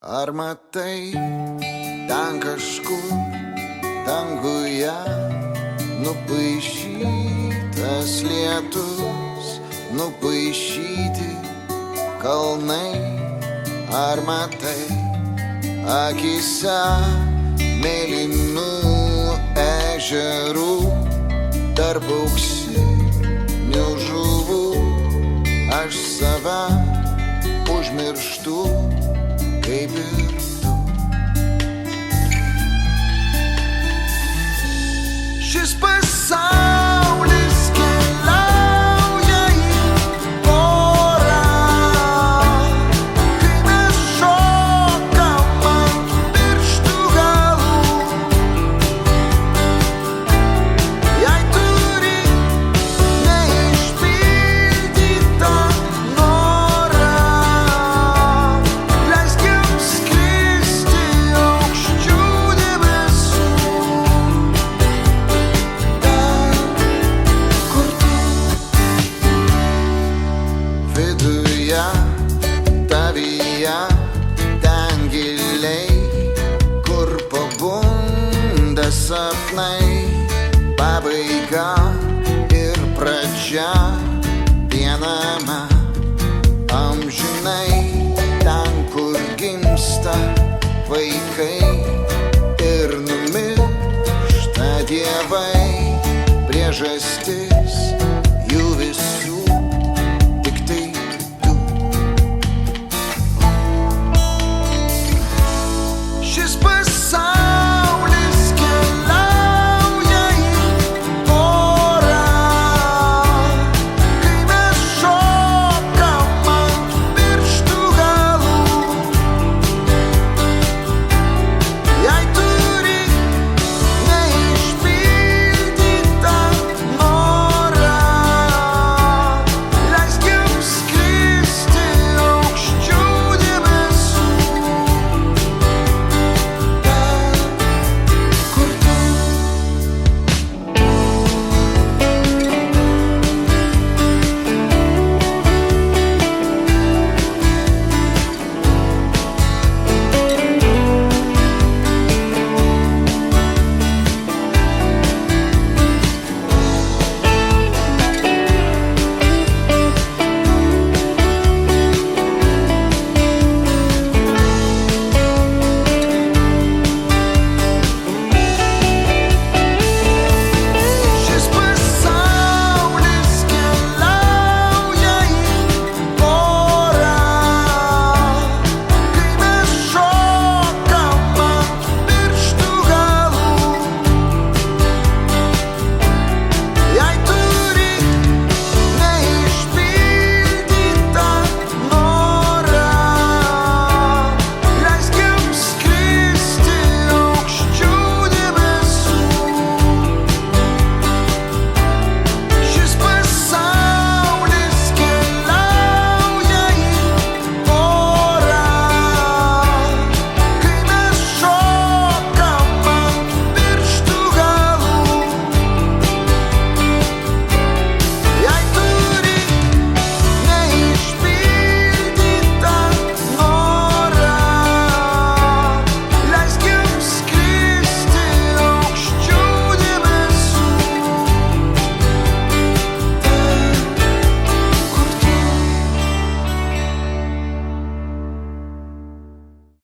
Ar matai ten kažkur danguje nupaišytas lietus, nupaišyti kalnai? Ar matai akise mėlynų ežerų tarp auksinių žuvų? Aš save užmirštu kaip ir tu. Šis pasaulis keliauja į orą, kai mes šokam ant pirštų galų. Jei turi neišpildytą norą, leisk jiems skristi aukščiau debesų. Ten, kur tu viduje, tavyje, ten giliai, kur pabunda sapnai, pabaiga ir pradžia viename amžinai.